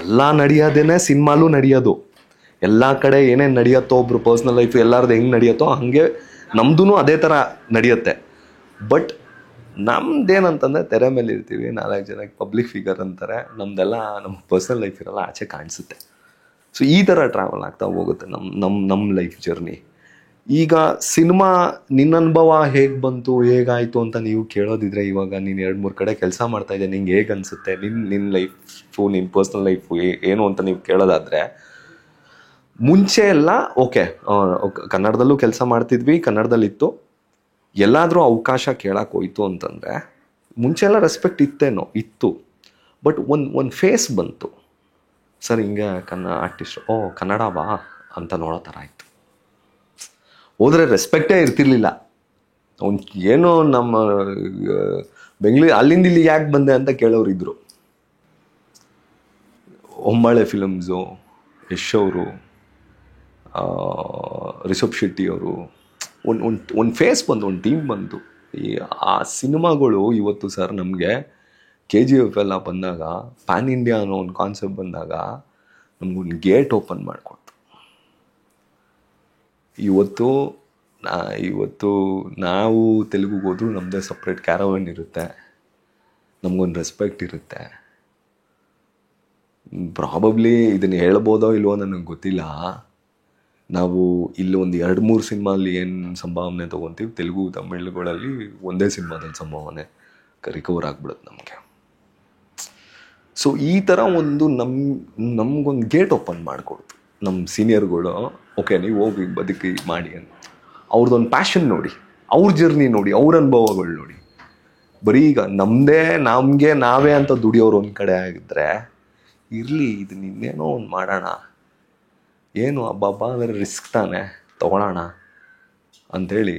ಎಲ್ಲ ನಡೆಯೋದೇನೆ ಸಿನಿಮಾಲೂ ನಡೆಯೋದು. ಎಲ್ಲ ಕಡೆ ಏನೇನು ನಡೆಯುತ್ತೋ ಒಬ್ರು ಪರ್ಸ್ನಲ್ ಲೈಫ್ ಎಲ್ಲರದ್ದು ಹೆಂಗೆ ನಡೆಯುತ್ತೋ ಹಾಗೆ ನಮ್ದು ಅದೇ ಥರ ನಡೆಯುತ್ತೆ. ಬಟ್ ನಮ್ದೇನಂತಂದರೆ ತೆರೆ ಮೇಲೆ ಇರ್ತೀವಿ, 4 ಜನಕ್ಕೆ ಪಬ್ಲಿಕ್ ಫಿಗರ್ ಅಂತಾರೆ, ನಮ್ದೆಲ್ಲ ನಮ್ಮ ಪರ್ಸ್ನಲ್ ಲೈಫ್ ಇರಲ್ಲ, ಆಚೆ ಕಾಣಿಸುತ್ತೆ. ಸೊ ಈ ಥರ ಟ್ರಾವೆಲ್ ಆಗ್ತಾ ಹೋಗುತ್ತೆ ನಮ್ಮ ಲೈಫ್ ಜರ್ನಿ. ಈಗ ಸಿನಿಮಾ ನಿನ್ನ ಅನುಭವ ಹೇಗೆ ಬಂತು, ಹೇಗಾಯಿತು ಅಂತ ನೀವು ಕೇಳೋದಿದ್ರೆ, ಇವಾಗ ನೀನು 2-3 ಕಡೆ ಕೆಲಸ ಮಾಡ್ತಾ ಇದ್ದೆ, ನಿಂಗೆ ಹೇಗೆ ಅನಿಸುತ್ತೆ, ನಿನ್ನ ಲೈಫು, ನಿನ್ನ ಪರ್ಸ್ನಲ್ ಲೈಫು ಏನು ಅಂತ ನೀವು ಕೇಳೋದಾದರೆ, ಮುಂಚೆ ಎಲ್ಲ ಓಕೆ ಕನ್ನಡದಲ್ಲೂ ಕೆಲಸ ಮಾಡ್ತಿದ್ವಿ, ಕನ್ನಡದಲ್ಲಿತ್ತು, ಎಲ್ಲಾದರೂ ಅವಕಾಶ ಕೇಳಕ್ಕೆ ಹೋಯ್ತು ಅಂತಂದರೆ ಮುಂಚೆ ಎಲ್ಲ ರೆಸ್ಪೆಕ್ಟ್ ಇತ್ತು. ಬಟ್ ಒಂದು ಫೇಸ್ ಬಂತು, ಸರ್ ಹಿಂಗೆ ಆರ್ಟಿಸ್ಟ್, ಕನ್ನಡವಾ ಅಂತ ನೋಡೋ ಥರ ಆಯಿತು. ಹೋದರೆ ರೆಸ್ಪೆಕ್ಟೇ ಇರ್ತಿರ್ಲಿಲ್ಲ. ಅವ್ನು ಏನೋ ನಮ್ಮ ಬೆಂಗಳೂರು ಅಲ್ಲಿಂದ ಇಲ್ಲಿ ಯಾಕೆ ಬಂದೆ ಅಂತ ಕೇಳೋರಿದ್ರು. ಹೊಂಬಾಳೆ ಫಿಲಮ್ಸು, ಯಶ್ ಅವರು, ರಿಷಬ್ ಶೆಟ್ಟಿ ಅವರು, ಒಂದು ಫೇಸ್ ಬಂದು, ಒಂದು ಟೀಮ್ ಬಂತು. ಆ ಸಿನಿಮಾಗಳು ಇವತ್ತು ಸರ್ ನಮಗೆ KGF ಎಲ್ಲ ಬಂದಾಗ, ಪ್ಯಾನ್ ಇಂಡಿಯಾ ಅನ್ನೋ ಒಂದು ಕಾನ್ಸೆಪ್ಟ್ ಬಂದಾಗ ನಮಗೊಂದು ಗೇಟ್ ಓಪನ್ ಮಾಡಿಕೊಡ್ತು. ಇವತ್ತು ನಾವು ತೆಲುಗುಗೆ ಹೋದ್ರೂ ನಮ್ಮದೇ ಸಪ್ರೇಟ್ ಕ್ಯಾರವನ್ ಇರುತ್ತೆ, ನಮಗೊಂದು ರೆಸ್ಪೆಕ್ಟ್ ಇರುತ್ತೆ. ಪ್ರಾಬಬ್ಲಿ ಇದನ್ನು ಹೇಳ್ಬೋದೋ ಇಲ್ವೋ ನನಗೆ ಗೊತ್ತಿಲ್ಲ. ನಾವು ಇಲ್ಲಿ ಒಂದು 2-3 ಸಿನಿಮಾಲ್ಲಿ ಏನು ಸಂಭಾವನೆ ತೊಗೊತೀವಿ, ತೆಲುಗು ತಮಿಳುಗಳಲ್ಲಿ ಒಂದೇ ಸಿನಿಮಾದಲ್ಲಿ ಸಂಭಾವನೆ ರಿಕವರ್ ಆಗಿಬಿಡುತ್ತೆ ನಮಗೆ. ಸೊ ಈ ಥರ ಒಂದು ನಮಗೊಂದು ಗೇಟ್ ಓಪನ್ ಮಾಡಿಕೊಡ್ತು ನಮ್ಮ ಸೀನಿಯರ್ಗಳು. ಓಕೆ, ನೀವು ಹೋಗಿ ಬದುಕಿ ಮಾಡಿ ಅಂತ. ಅವ್ರದ್ದೊಂದು ಪ್ಯಾಷನ್ ನೋಡಿ, ಅವ್ರ ಜರ್ನಿ ನೋಡಿ, ಅವ್ರ ಅನುಭವಗಳು ನೋಡಿ. ಬರೀ ಈಗ ನಮಗೆ ನಾವೇ ಅಂತ ದುಡಿಯೋರು ಒಂದು ಕಡೆ ಆಗಿದ್ರೆ, ಇರಲಿ ಇದು ಇನ್ನೇನೋ ಒಂದು ಮಾಡೋಣ, ಏನು ಹಬ್ಬ ಅಂದರೆ ರಿಸ್ಕ್ ತಾನೆ ತೊಗೊಳ್ಳೋಣ ಅಂಥೇಳಿ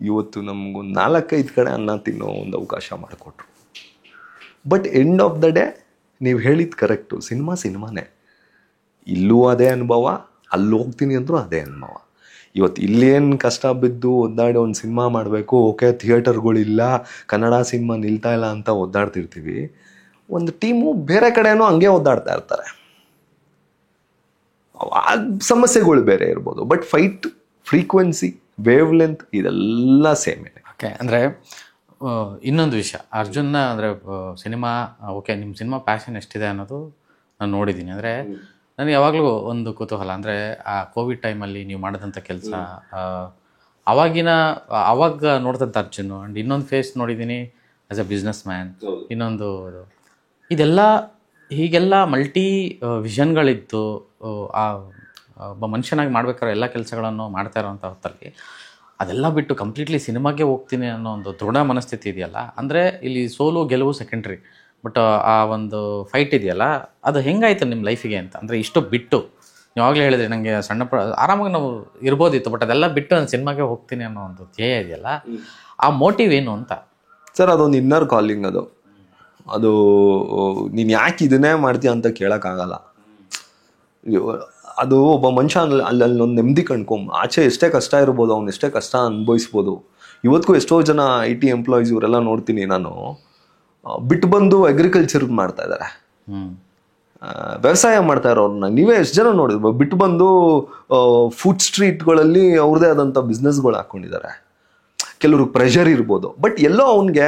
ಇವತ್ತು ನಮಗೊಂದು 4-5 ಕಡೆ ಅನ್ನ ತಿನ್ನೋ ಒಂದು ಅವಕಾಶ ಮಾಡಿಕೊಟ್ರು. But end of the day ನೀವು ಹೇಳಿದ್ದು ಕರೆಕ್ಟು, ಸಿನಿಮಾನೇ. ಇಲ್ಲೂ ಅದೇ ಅನುಭವ, ಅಲ್ಲಿ ಹೋಗ್ತೀನಿ ಅಂದರೂ ಅದೇ ಅನುಭವ. ಇವತ್ತು ಇಲ್ಲೇನು ಕಷ್ಟ ಬಿದ್ದು ಒದ್ದಾಡಿ ಒಂದು ಸಿನಿಮಾ ಮಾಡಬೇಕು, ಓಕೆ ಥಿಯೇಟರ್ಗಳಿಲ್ಲ, ಕನ್ನಡ ಸಿನಿಮಾ ನಿಲ್ತಾ ಇಲ್ಲ ಅಂತ ಒದ್ದಾಡ್ತಿರ್ತೀವಿ. ಒಂದು ಟೀಮು ಬೇರೆ ಕಡೆನೂ ಹಂಗೆ ಒದ್ದಾಡ್ತಾ ಇರ್ತಾರೆ. ಆ ಸಮಸ್ಯೆಗಳು ಬೇರೆ ಇರ್ಬೋದು, but fight frequency, wave length ಇದೆಲ್ಲ ಸೇಮೇ. ಓಕೆ, ಅಂದರೆ ಇನ್ನೊಂದು ವಿಷಯ, ಅರ್ಜುನ್ನ ಅಂದರೆ ಸಿನಿಮಾ, ಓಕೆ ನಿಮ್ಮ ಸಿನಿಮಾ ಪ್ಯಾಷನ್ ಎಷ್ಟಿದೆ ಅನ್ನೋದು ನಾನು ನೋಡಿದ್ದೀನಿ. ಅಂದರೆ ನನಗೆ ಯಾವಾಗಲೂ ಒಂದು ಕುತೂಹಲ, ಅಂದರೆ ಆ ಕೋವಿಡ್ ಟೈಮಲ್ಲಿ ನೀವು ಮಾಡಿದಂಥ ಕೆಲಸ, ಆವಾಗ ನೋಡಿದಂಥ ಅರ್ಜುನ್, ಆ್ಯಂಡ್ ಇನ್ನೊಂದು ಫೇಸ್ ನೋಡಿದ್ದೀನಿ ಆ್ಯಸ್ ಅ ಬಿಸ್ನೆಸ್ ಮ್ಯಾನ್, ಇನ್ನೊಂದು ಇದೆಲ್ಲ ಹೀಗೆಲ್ಲ ಮಲ್ಟಿ ವಿಷನ್ಗಳಿದ್ದು ಒಬ್ಬ ಮನುಷ್ಯನಾಗಿ ಮಾಡ್ಬೇಕಾದ್ರೆ ಎಲ್ಲ ಕೆಲಸಗಳನ್ನು ಮಾಡ್ತಾ ಇರೋವಂಥ ಹೊತ್ತಲ್ಲಿ ಅದೆಲ್ಲ ಬಿಟ್ಟು ಕಂಪ್ಲೀಟ್ಲಿ ಸಿನಿಮಾಗೆ ಹೋಗ್ತೀನಿ ಅನ್ನೋ ಒಂದು ದೃಢ ಮನಸ್ಥಿತಿ ಇದೆಯಲ್ಲ, ಅಂದರೆ ಇಲ್ಲಿ ಸೋಲು ಗೆಲುವು ಸೆಕೆಂಡ್ರಿ, ಬಟ್ ಆ ಒಂದು ಫೈಟ್ ಇದೆಯಲ್ಲ ಅದು ಹೆಂಗಾಯ್ತು ನಿಮ್ಮ ಲೈಫಿಗೆ ಅಂತ? ಅಂದರೆ ಇಷ್ಟು ಬಿಟ್ಟು ನೀವಾಗಲೇ ಹೇಳಿದ್ರಿ ನನಗೆ ಆರಾಮಾಗಿ ನಾವು ಇರ್ಬೋದಿತ್ತು, ಬಟ್ ಅದೆಲ್ಲ ಬಿಟ್ಟು ನಾನು ಸಿನಿಮಾಗೆ ಹೋಗ್ತೀನಿ ಅನ್ನೋ ಒಂದು ಧ್ಯೇಯ ಇದೆಯಲ್ಲ, ಆ ಮೋಟಿವ್ ಏನು ಅಂತ? ಸರ್ ಅದೊಂದು ಇನ್ನರ್ ಕಾಲಿಂಗ್. ಅದು ನೀನು ಯಾಕೆ ಇದನ್ನೇ ಮಾಡ್ತೀಯ ಅಂತ ಕೇಳೋಕ್ಕಾಗಲ್ಲ. ಅದು ಒಬ್ಬ ಮನುಷ್ಯ ಅಲ್ಲಿ ಒಂದು ನೆಮ್ಮದಿ ಆಚೆ ಎಷ್ಟೇ ಕಷ್ಟ ಇರ್ಬೋದು, ಅವ್ನು ಎಷ್ಟೇ ಕಷ್ಟ ಅನುಭವಿಸ್ಬೋದು. ಇವತ್ತಿಗೂ ಎಷ್ಟೋ ಜನ IT ಎಂಪ್ಲಾಯೀಸ್ ಇವರೆಲ್ಲ ನೋಡ್ತೀನಿ ನಾನು, ಬಿಟ್ಟು ಬಂದು ಅಗ್ರಿಕಲ್ಚರ್ ಮಾಡ್ತಾ ಇದ್ದಾರೆ, ವ್ಯವಸಾಯ ಮಾಡ್ತಾ ಇರೋರನ್ನ ನೀವೇ ಎಷ್ಟು ಜನ ನೋಡಿದ್ರು. ಬಿಟ್ಟು ಬಂದು ಫುಡ್ ಸ್ಟ್ರೀಟ್ಗಳಲ್ಲಿ ಅವ್ರದೇ ಆದಂಥ ಬಿಸ್ನೆಸ್ಗಳು ಹಾಕ್ಕೊಂಡಿದ್ದಾರೆ. ಕೆಲವ್ರಿಗೆ ಪ್ರೆಷರ್ ಇರ್ಬೋದು, ಬಟ್ ಎಲ್ಲೋ ಅವ್ನಿಗೆ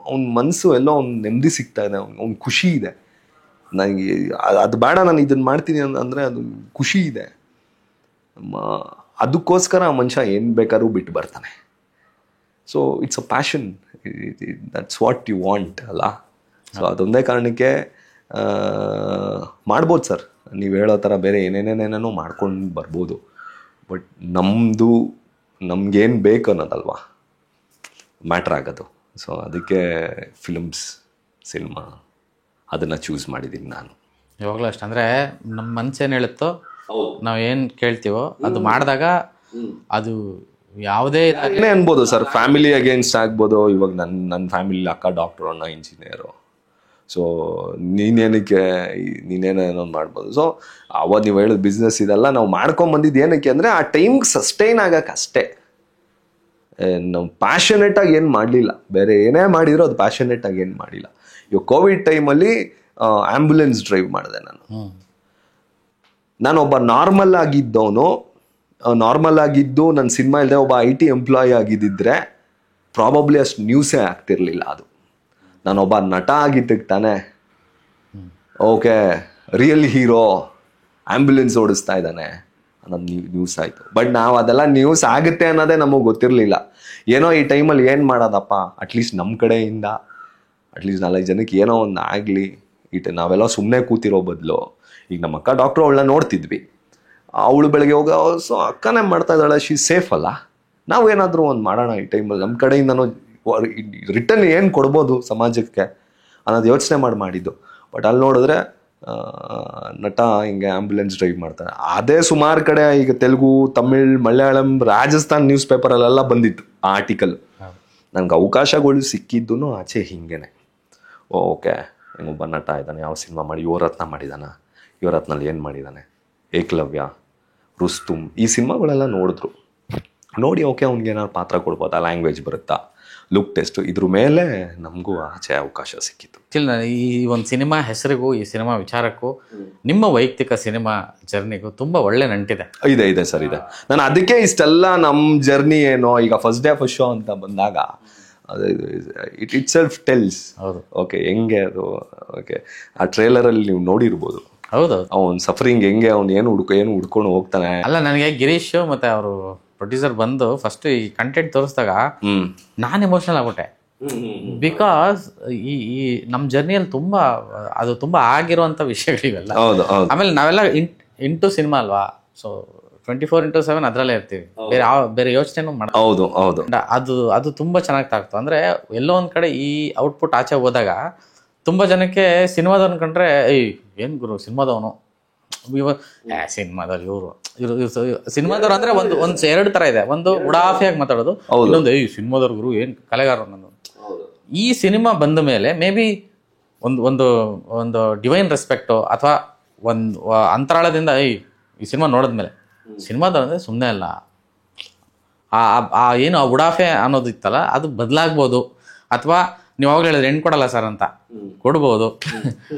ಅವ್ನ ಮನಸ್ಸು ಎಲ್ಲೋ ಅವ್ನು ನೆಮ್ಮದಿ ಸಿಗ್ತಾ ಇದೆ, ಅವ್ನ ಖುಷಿ ಇದೆ. ನನಗೆ ಅದು ಬೇಡ, ನಾನು ಇದನ್ನು ಮಾಡ್ತೀನಿ ಅಂದರೆ ಅದು ಖುಷಿ ಇದೆ. ಅದಕ್ಕೋಸ್ಕರ ಆ ಮನುಷ್ಯ ಏನು ಬೇಕಾದ್ರೂ ಬಿಟ್ಟು ಬರ್ತಾನೆ. So it's a passion, that's what you want ಅಲ್ಲ. ಸೊ ಅದೊಂದೇ ಕಾರಣಕ್ಕೆ ಮಾಡ್ಬೋದು ಸರ್, ನೀವು ಹೇಳೋ ಥರ ಬೇರೆ ಏನೇನೇನೇನೋ ಮಾಡ್ಕೊಂಡು ಬರ್ಬೋದು. ಬಟ್ ನಮ್ಗೇನು ಬೇಕು ಅನ್ನೋದಲ್ವಾ ಮ್ಯಾಟ್ರ್ ಆಗೋದು. ಸೊ ಅದಕ್ಕೆ ಸಿನಿಮಾ ಅದನ್ನು ಚೂಸ್ ಮಾಡಿದ್ದೀನಿ ನಾನು. ಯಾವಾಗಲೂ ಅಷ್ಟು, ಅಂದರೆ ನಮ್ಮ ಮನಸ್ಸೇನು ಹೇಳುತ್ತೋ ನಾವು ಏನು ಕೇಳ್ತೀವೋ ಅದು ಮಾಡಿದಾಗ ಅದು ಯಾವುದೇ ಏನೇ ಅನ್ಬೋದು ಸರ್. ಫ್ಯಾಮಿಲಿ ಅಗೇನ್ಸ್ಟ್ ಆಗ್ಬೋದು. ಇವಾಗ ನನ್ನ ಫ್ಯಾಮಿಲಿ ಅಕ್ಕ ಡಾಕ್ಟ್ರು, ಅಣ್ಣ ಇಂಜಿನಿಯರು. ಸೊ ನೀನೇನೋ ಮಾಡ್ಬೋದು. ಸೊ ಅವಾಗ ನೀವು ಹೇಳೋದು ಬಿಸ್ನೆಸ್ ಇದೆಲ್ಲ ನಾವು ಮಾಡ್ಕೊಂಬಂದಿದ್ದು ಏನಕ್ಕೆ ಅಂದರೆ ಆ ಟೈಮ್ಗೆ ಸಸ್ಟೈನ್ ಆಗಕ್ಕೆ ಅಷ್ಟೇ. ನಾವು ಪ್ಯಾಷನೇಟಾಗಿ ಏನು ಮಾಡಲಿಲ್ಲ, ಬೇರೆ ಏನೇ ಮಾಡಿದ್ರು ಅದು ಪ್ಯಾಷನೇಟಾಗಿ ಏನು ಮಾಡಿಲ್ಲ. ಇವಾಗ ಕೋವಿಡ್ ಟೈಮಲ್ಲಿ ಆ್ಯಂಬುಲೆನ್ಸ್ ಡ್ರೈವ್ ಮಾಡಿದೆ ನಾನೊಬ್ಬ ನಾರ್ಮಲ್ ಆಗಿದ್ದು ನನ್ನ ಸಿನಿಮಾ ಇಲ್ಲದೆ ಒಬ್ಬ IT ಎಂಪ್ಲಾಯಿ ಆಗಿದ್ದಿದ್ರೆ ಪ್ರಾಬಬ್ಲಿ ಅಷ್ಟು ನ್ಯೂಸೇ ಆಗ್ತಿರ್ಲಿಲ್ಲ. ಅದು ನಾನೊಬ್ಬ ನಟ ಆಗಿದ್ದಕ್ಕೆ ತಾನೆ, ಓಕೆ ರಿಯಲ್ ಹೀರೋ ಆ್ಯಂಬುಲೆನ್ಸ್ ಓಡಿಸ್ತಾ ಇದ್ದಾನೆ ಅನ್ನೋದು ನ್ಯೂಸ್ ಆಯಿತು. ಬಟ್ ನಾವು ಅದೆಲ್ಲ ನ್ಯೂಸ್ ಆಗುತ್ತೆ ಅನ್ನೋದೇ ನಮಗೆ ಗೊತ್ತಿರಲಿಲ್ಲ. ಏನೋ ಈ ಟೈಮಲ್ಲಿ ಏನು ಮಾಡೋದಪ್ಪ, ಅಟ್ಲೀಸ್ಟ್ ನಮ್ಮ ಕಡೆಯಿಂದ ಅಟ್ಲೀಸ್ಟ್ 4 ಜನಕ್ಕೆ ಏನೋ ಒಂದು ಆಗಲಿ. ನಾವೆಲ್ಲ ಸುಮ್ಮನೆ ಕೂತಿರೋ ಬದಲು, ಈಗ ನಮ್ಮ ಅಕ್ಕ ಡಾಕ್ಟ್ರು ಅವಳನ್ನ ನೋಡ್ತಿದ್ವಿ, ಅವಳು ಬೆಳಗ್ಗೆ ಸೊ ಅಕ್ಕನೇ ಮಾಡ್ತಾ ಇದ್ದಾಳೆ, ಶಿ ಸೇಫ್ ಅಲ್ಲ. ನಾವು ಏನಾದರೂ ಒಂದು ಮಾಡೋಣ ಈ ಟೈಮಲ್ಲಿ, ನಮ್ಮ ಕಡೆಯಿಂದನೂ ರಿಟರ್ನ್ ಏನು ಕೊಡ್ಬೋದು ಸಮಾಜಕ್ಕೆ ಅನ್ನೋದು ಯೋಚನೆ ಮಾಡಿದ್ದು. ಬಟ್ ಅಲ್ಲಿ ನೋಡಿದ್ರೆ ನಟ ಹಿಂಗೆ ಆ್ಯಂಬುಲೆನ್ಸ್ ಡ್ರೈವ್ ಮಾಡ್ತಾರೆ. ಅದೇ ಸುಮಾರು ಕಡೆ ಈಗ ತೆಲುಗು, ತಮಿಳ್, ಮಲಯಾಳಂ, ರಾಜಸ್ಥಾನ್ ನ್ಯೂಸ್ ಪೇಪರಲ್ಲೆಲ್ಲ ಬಂದಿತ್ತು ಆ ಆರ್ಟಿಕಲ್. ನನಗೆ ಅವಕಾಶಗಳು ಸಿಕ್ಕಿದ್ದು ಆಚೆ ಹಿಂಗೇನೆ. ಓಕೆ ಒಬ್ಬ ನಟ ಇದ್ದಾನೆ, ಯಾವ ಸಿನಿಮಾ ಮಾಡಿ, ಯುವರತ್ನ ಮಾಡಿದಾನ, ಯುವರತ್ನಲ್ಲಿ ಏನು ಮಾಡಿದ್ದಾನೆ, ಏಕಲವ್ಯ, ರುಸ್ತುಮ್, ಈ ಸಿನಿಮಾಗಳೆಲ್ಲ ನೋಡಿ ಓಕೆ ಅವ್ನಿಗೆ ಏನಾದ್ರು ಪಾತ್ರ ಕೊಡ್ಬೋದಾ, ಲ್ಯಾಂಗ್ವೇಜ್ ಬರುತ್ತಾ, ಲುಕ್ ಟೆಸ್ಟು, ಇದ್ರ ಮೇಲೆ ನಮಗೂ ಆಚೆ ಅವಕಾಶ ಸಿಕ್ಕಿತ್ತು. ಈ ಒಂದು ಸಿನಿಮಾ ಹೆಸರಿಗೂ ಈ ಸಿನಿಮಾ ವಿಚಾರಕ್ಕೂ ನಿಮ್ಮ ವೈಯಕ್ತಿಕ ಸಿನಿಮಾ ಜರ್ನಿಗೂ ತುಂಬ ಒಳ್ಳೆ ನಂಟಿದೆ. ಇದೆ ಸರ್, ಇದೆ. ನಾನು ಅದಕ್ಕೆ ಇಷ್ಟೆಲ್ಲ ನಮ್ಮ ಜರ್ನಿ ಏನೋ ಈಗ ಫಸ್ಟ್ ಡೇ ಫಸ್ಟ್ ಶೋ ಅಂತ ಬಂದಾಗ ಇಟ್ ಸೆಲ್ಫ್ ಟೆಲ್ಸ್. ಹೌದು, ಓಕೆ ಹೆಂಗೆ ಅದು, ಓಕೆ ಆ ಟ್ರೇಲರಲ್ಲಿ ನೀವು ನೋಡಿರ್ಬೋದು. ಹೌದು, ಅವ್ನು ಸಫರಿಂಗ್ ಹೆಂಗೆ, ಅವ್ನು ಏನು ಹುಡ್ಕೊಂಡು ಹೋಗ್ತಾನೆ. ಅಲ್ಲ, ನನಗೆ ಗಿರೀಶ್ ಮತ್ತೆ ಅವರು ಪ್ರೊಡ್ಯೂಸರ್ ಬಂದು ಫಸ್ಟ್ ಈ ಕಂಟೆಂಟ್ ತೋರಿಸಿದಾಗ ನಾನು ಎಮೋಷನಲ್ ಆಗ್ಬಿಟ್ಟೆ. ಬಿಕಾಸ್ ಈ ನಮ್ಮ ಜರ್ನಿಯಲ್ಲಿ ತುಂಬಾ ಆಗಿರುವಂತ ವಿಷಯಗಳಿವೆಲ್ಲ. ಆಮೇಲೆ ನಾವೆಲ್ಲ ಇಂಟು ಸಿನಿಮಾ ಅಲ್ವಾ, ಸೊ 24/7 ಅದರಲ್ಲೇ ಇರ್ತೀವಿ, ಬೇರೆ ಯೋಚನೆನೂ ಮಾಡ. ಹೌದು, ಅದು ತುಂಬಾ ಚೆನ್ನಾಗಿ ತಾಗ್ತು. ಅಂದ್ರೆ ಎಲ್ಲೋ ಒಂದ್ ಕಡೆ ಈ ಔಟ್ಪುಟ್ ಆಚೆ ಹೋದಾಗ ತುಂಬಾ ಜನಕ್ಕೆ ಸಿನಿಮಾದವ್ನು ಕಂಡ್ರೆ ಏನ್ ಗುರು ಸಿನಿಮಾದವನು, ಸಿನಿಮಾದವ್ರು ಇವರು ಸಿನಿಮಾದವ್ರು ಅಂದ್ರೆ ಒಂದು 2 ತರ ಇದೆ. ಒಂದು ಉಡಾಫಿಯಾಗಿ ಮಾತಾಡೋದು, ಇನ್ನೊಂದು ಸಿನಿಮಾದವ್ರ ಗುರು ಏನ್ ಕಲೆಗಾರ ಅನ್ನೋದು. ಈ ಸಿನಿಮಾ ಬಂದ ಮೇಲೆ ಮೇ ಬಿ ಒಂದು ಡಿವೈನ್ ರೆಸ್ಪೆಕ್ಟು ಅಥವಾ ಒಂದು ಅಂತರಾಳದಿಂದ ಈ ಸಿನಿಮಾ ನೋಡಿದ್ಮೇಲೆ ಸಿನಿಮಾದವ್ರು ಅಂದ್ರೆ ಸುಮ್ಮನೆ ಅಲ್ಲ, ಏನು ಆ ಉಡಾಫೆ ಅನ್ನೋದು ಇತ್ತಲ್ಲ ಅದು ಬದಲಾಗ್ಬೋದು. ಅಥವಾ ನೀವು ಅವಾಗ ಹೇಳಿದ್ರೆ ಹೆಣ್ಣು ಕೊಡಲ್ಲ ಸರ್ ಅಂತ ಕೊಡ್ಬೋದು,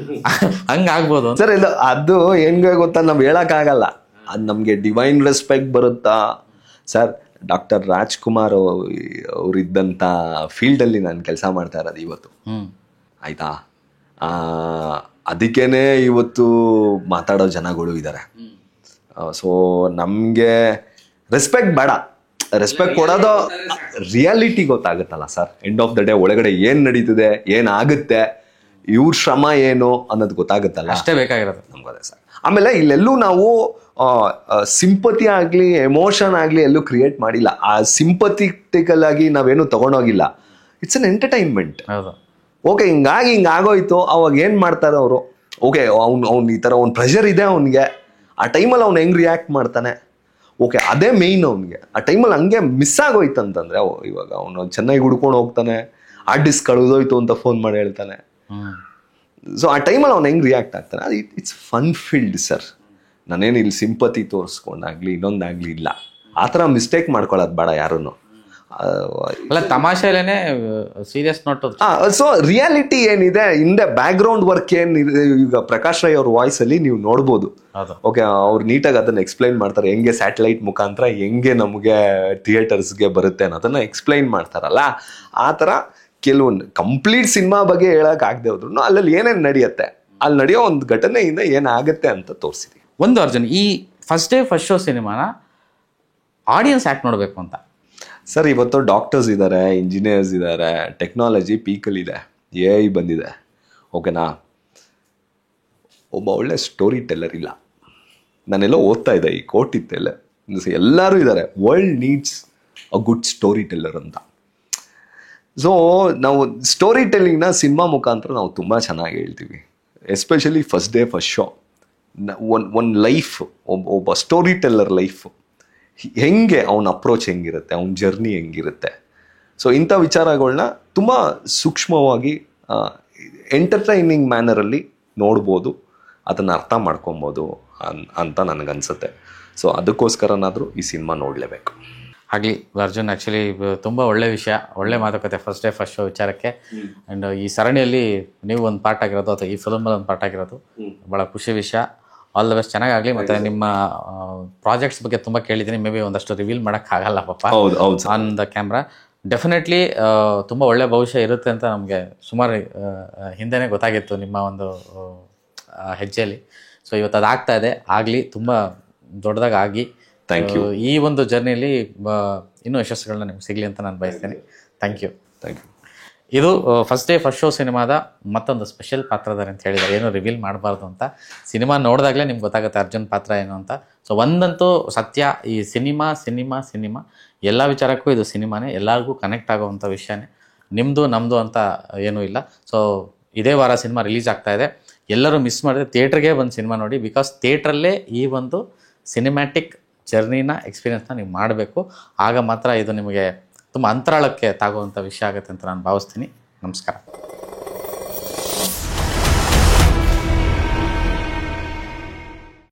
ಹಂಗಾಗ್ಬೋದು ಸರ್. ಇಲ್ಲ ಅದು ಹೆಂಗೆ ಗೊತ್ತಾ, ನಾವು ಹೇಳಕ್ಕಾಗಲ್ಲ. ಅದು ನಮಗೆ ಡಿವೈನ್ ರೆಸ್ಪೆಕ್ಟ್ ಬರುತ್ತಾ ಸರ್. ಡಾಕ್ಟರ್ ರಾಜ್ಕುಮಾರ್ ಅವರಿದ್ದಂಥ ಫೀಲ್ಡಲ್ಲಿ ನಾನು ಕೆಲಸ ಮಾಡ್ತಾ ಇರೋದು ಇವತ್ತು, ಆಯ್ತಾ. ಅದಕ್ಕೇನೆ ಇವತ್ತು ಮಾತಾಡೋ ಜನಗಳು ಇದ್ದಾರೆ. ಸೊ ನಮಗೆ ರೆಸ್ಪೆಕ್ಟ್ ಬೇಡ, ರೆಸ್ಪೆಕ್ಟ್ ಕೊಡೋದು ರಿಯಾಲಿಟಿ ಗೊತ್ತಾಗುತ್ತಲ್ಲ sir. End of the day ಒಳಗಡೆ ಏನು ನಡೀತಿದೆ, ಏನಾಗುತ್ತೆ, ಇವ್ರ ಶ್ರಮ ಏನು ಅನ್ನೋದು ಗೊತ್ತಾಗುತ್ತಲ್ಲ, ಅಷ್ಟೇ ಬೇಕಾಗಿರೋದು ನಮ್ಗದೇ ಸರ್. ಆಮೇಲೆ ಇಲ್ಲೆಲ್ಲೂ ನಾವು ಸಿಂಪತಿ ಆಗಲಿ ಎಮೋಷನ್ ಆಗಲಿ ಎಲ್ಲೂ ಕ್ರಿಯೇಟ್ ಮಾಡಿಲ್ಲ. ಆ ಸಿಂಪಥೆಟಿಕಲ್ ಆಗಿ ನಾವೇನು ತಗೊಂಡೋಗಿಲ್ಲ. It's an entertainment. ಓಕೆ ಹಿಂಗಾಗೋಯ್ತು, ಅವಾಗ ಏನು ಮಾಡ್ತಾರೆ ಅವರು, ಓಕೆ ಅವ್ನು ಈ ಥರ ಒಂದು ಪ್ರೆಷರ್ ಇದೆ ಅವನಿಗೆ, ಆ ಟೈಮಲ್ಲಿ ಅವ್ನು ಹೆಂಗೆ ರಿಯಾಕ್ಟ್ ಮಾಡ್ತಾನೆ, ಓಕೆ ಅದೇ ಮೇಯ್ನ್ ಅವನಿಗೆ. ಆ ಟೈಮಲ್ಲಿ ಹಂಗೆ ಮಿಸ್ ಆಗೋಯ್ತು ಅಂತಂದರೆ, ಇವಾಗ ಅವನು ಚೆನ್ನಾಗಿ ಹುಡ್ಕೊಂಡು ಹೋಗ್ತಾನೆ, ಆ ಡಿಸ್ಕ್ ಕಳೆದೋಯ್ತು ಅಂತ ಫೋನ್ ಮಾಡಿ ಹೇಳ್ತಾನೆ. ಸೊ ಆ ಟೈಮಲ್ಲಿ ಅವ್ನು ಹೆಂಗೆ ರಿಯಾಕ್ಟ್ ಆಗ್ತಾನೆ, ಅದು ಇಟ್ಸ್ ಫನ್ ಫೀಲ್ಡ್ ಸರ್. ನಾನೇನು ಇಲ್ಲಿ ಸಿಂಪತಿ ತೋರಿಸ್ಕೊಂಡಾಗ್ಲಿ ಇನ್ನೊಂದಾಗ್ಲಿ ಇಲ್ಲ. ಆ ಥರ ಮಿಸ್ಟೇಕ್ ಮಾಡ್ಕೊಳ್ಳೋದು ಬೇಡ ಯಾರನ್ನು. ಅಲ್ಲ ತಮಾಷೆಲೇನೆ ಸೀರಿಯಸ್ ನೋಟ್. ಸೊ ರಿಯಾಲಿಟಿ ಏನಿದೆ ಹಿಂದೆ ಬ್ಯಾಕ್ಗ್ರೌಂಡ್ ವರ್ಕ್ ಏನಿದೆ, ಈಗ ಪ್ರಕಾಶ್ ರೈ ಅವ್ರ ವಾಯ್ಸ್ ಅಲ್ಲಿ ನೀವು ನೋಡ್ಬೋದು. ಓಕೆ, ಅವ್ರು ನೀಟಾಗಿ ಅದನ್ನ ಎಕ್ಸ್ಪ್ಲೈನ್ ಮಾಡ್ತಾರೆ, ಹೆಂಗೆ ಸ್ಯಾಟಲೈಟ್ ಮುಖಾಂತರ ಹೆಂಗೆ ನಮಗೆ ಥಿಯೇಟರ್ಸ್ಗೆ ಬರುತ್ತೆ ಅನ್ನೋದನ್ನ ಎಕ್ಸ್ಪ್ಲೈನ್ ಮಾಡ್ತಾರಲ್ಲ. ಆ ಥರ ಕೆಲವೊಂದು ಕಂಪ್ಲೀಟ್ ಸಿನಿಮಾ ಬಗ್ಗೆ ಹೇಳಕ್ ಆಗದೆ ಹೋದ್ರು ಅಲ್ಲಲ್ಲಿ ಏನೇನು ನಡೆಯುತ್ತೆ, ಅಲ್ಲಿ ನಡೆಯೋ ಒಂದು ಘಟನೆಯಿಂದ ಏನಾಗುತ್ತೆ ಅಂತ ತೋರಿಸಿದ್ವಿ. ಒಂದು ಅರ್ಜುನ್, ಈ ಫಸ್ಟ್ ಡೇ ಫಸ್ಟ್ ಶೋ ಸಿನಿಮಾನ ಆಡಿಯನ್ಸ್ ಯಾಕೆ ನೋಡಬೇಕು ಅಂತ? ಸರ್, ಇವತ್ತು ಡಾಕ್ಟರ್ಸ್ ಇದ್ದಾರೆ, ಇಂಜಿನಿಯರ್ಸ್ ಇದ್ದಾರೆ, ಟೆಕ್ನಾಲಜಿ ಪೀಕಲ್ಲಿದೆ, AI ಬಂದಿದೆ. ಓಕೆನಾ, ಒಬ್ಬ ಒಳ್ಳೆ ಸ್ಟೋರಿ ಟೆಲ್ಲರ್ ಇಲ್ಲ. ನಾನೆಲ್ಲ ಓದ್ತಾ ಇದ್ದೆ, ಈ ಕೋಟ್ ಇತ್ತೆಲ್ಲ ಎಲ್ಲರೂ ಇದ್ದಾರೆ. World needs a good story teller ಅಂತ. ಸೊ ನಾವು ಸ್ಟೋರಿ ಟೆಲ್ಲಿಂಗ್ನ ಸಿನಿಮಾ ಮುಖಾಂತರ ನಾವು ತುಂಬ ಚೆನ್ನಾಗಿ ಹೇಳ್ತೀವಿ. Especially first day first show ಒಂದು ಲೈಫ್, ಒಬ್ಬ ಸ್ಟೋರಿ ಟೆಲ್ಲರ್ ಲೈಫ್ ಹೆಂಗೆ, ಅವನ ಅಪ್ರೋಚ್ ಹೆಂಗಿರುತ್ತೆ, ಅವನ ಜರ್ನಿ ಹೆಂಗಿರುತ್ತೆ. ಸೊ ಇಂಥ ವಿಚಾರಗಳನ್ನ ತುಂಬ ಸೂಕ್ಷ್ಮವಾಗಿ ಎಂಟರ್ಟೈನಿಂಗ್ ಮ್ಯಾನರಲ್ಲಿ ನೋಡ್ಬೋದು, ಅದನ್ನು ಅರ್ಥ ಮಾಡ್ಕೊಬೋದು ಅಂತ ನನಗನ್ಸುತ್ತೆ. ಸೊ ಅದಕ್ಕೋಸ್ಕರನಾದರೂ ಈ ಸಿನಿಮಾ ನೋಡಲೇಬೇಕು. ಆಗಲಿ ಅರ್ಜುನ್, ಆ್ಯಕ್ಚುಲಿ ತುಂಬ ಒಳ್ಳೆ ವಿಷಯ, ಒಳ್ಳೆ ಮಾತುಕತೆ ಫಸ್ಟ್ ಡೇ ಫಸ್ಟ್ ಶೋ ವಿಚಾರಕ್ಕೆ. ಆ್ಯಂಡ್ ಈ ಸರಣಿಯಲ್ಲಿ ನೀವು ಒಂದು ಪಾರ್ಟ್ ಆಗಿರೋದು ಅಥವಾ ಈ ಫಿಲ್ಮಲ್ಲಿ ಒಂದು ಪಾರ್ಟ್ ಆಗಿರೋದು ಭಾಳ ಖುಷಿ ವಿಷಯ. ಆಲ್ ದ ಬೆಸ್ಟ್, ಚೆನ್ನಾಗಾಗಲಿ. ಮತ್ತು ನಿಮ್ಮ ಪ್ರಾಜೆಕ್ಟ್ಸ್ ಬಗ್ಗೆ ತುಂಬ ಕೇಳಿದ್ದೀನಿ, ಮೇ ಬಿ ಒಂದಷ್ಟು ರಿವೀಲ್ ಮಾಡೋಕ್ಕಾಗಲ್ಲ ಪಾಪ ಆನ್ ದ ಕ್ಯಾಮ್ರಾ. ಡೆಫಿನೆಟ್ಲಿ ತುಂಬ ಒಳ್ಳೆ ಭವಿಷ್ಯ ಇರುತ್ತೆ ಅಂತ ನಮಗೆ ಸುಮಾರು ಹಿಂದೆನೇ ಗೊತ್ತಾಗಿತ್ತು ನಿಮ್ಮ ಒಂದು ಹೆಜ್ಜೆಯಲ್ಲಿ. ಸೊ ಇವತ್ತು ಅದಾಗ್ತಾ ಇದೆ, ಆಗಲಿ, ತುಂಬ ದೊಡ್ಡದಾಗಿ ಆಗಿ ಥ್ಯಾಂಕ್ ಯು. ಈ ಒಂದು ಜರ್ನಿಯಲ್ಲಿ ಇನ್ನೂ ಯಶಸ್ಸುಗಳನ್ನ ನಿಮ್ಗೆ ಸಿಗಲಿ ಅಂತ ನಾನು ಬಯಸ್ತೇನೆ. Thank you. ಇದು ಫಸ್ಟ್ ಡೇ ಫಸ್ಟ್ ಶೋ ಸಿನಿಮಾದ ಮತ್ತೊಂದು ಸ್ಪೆಷಲ್ ಪಾತ್ರಧಾರಿ ಅಂತ ಹೇಳಿದ್ದಾರೆ. ಏನು ರಿವೀಲ್ ಮಾಡಬಾರ್ದು ಅಂತ. ಸಿನಿಮಾ ನೋಡಿದಾಗಲೇ ನಿಮ್ಗೆ ಗೊತ್ತಾಗುತ್ತೆ ಅರ್ಜುನ್ ಪಾತ್ರ ಏನು ಅಂತ. ಸೊ ಒಂದಂತೂ ಸತ್ಯ, ಈ ಸಿನಿಮಾ ಎಲ್ಲ ವಿಚಾರಕ್ಕೂ ಇದು ಸಿನಿಮಾನೇ, ಎಲ್ಲರಿಗೂ ಕನೆಕ್ಟ್ ಆಗೋವಂಥ ವಿಷಯನೇ. ನಿಮ್ಮದು ನಮ್ಮದು ಅಂತ ಏನೂ ಇಲ್ಲ. ಸೊ ಇದೇ ವಾರ ಸಿನಿಮಾ ರಿಲೀಸ್ ಆಗ್ತಾ ಇದೆ. ಎಲ್ಲರೂ ಮಿಸ್ ಮಾಡಿದ್ರೆ ಥಿಯೇಟ್ರಿಗೆ ಬಂದು ಸಿನಿಮಾ ನೋಡಿ. ಬಿಕಾಸ್ ಥಿಯೇಟ್ರಲ್ಲೇ ಈ ಒಂದು ಸಿನಿಮ್ಯಾಟಿಕ್ ಜರ್ನಿನ ಎಕ್ಸ್ಪೀರಿಯನ್ಸ್ನ ನೀವು ಮಾಡಬೇಕು. ಆಗ ಮಾತ್ರ ಇದು ನಿಮಗೆ ತುಂಬ ಅಂತರಾಳಕ್ಕೆ ತಾಗುವಂಥ ವಿಷಯ ಆಗುತ್ತೆ ಅಂತ ನಾನು ಭಾವಿಸ್ತೀನಿ. ನಮಸ್ಕಾರ.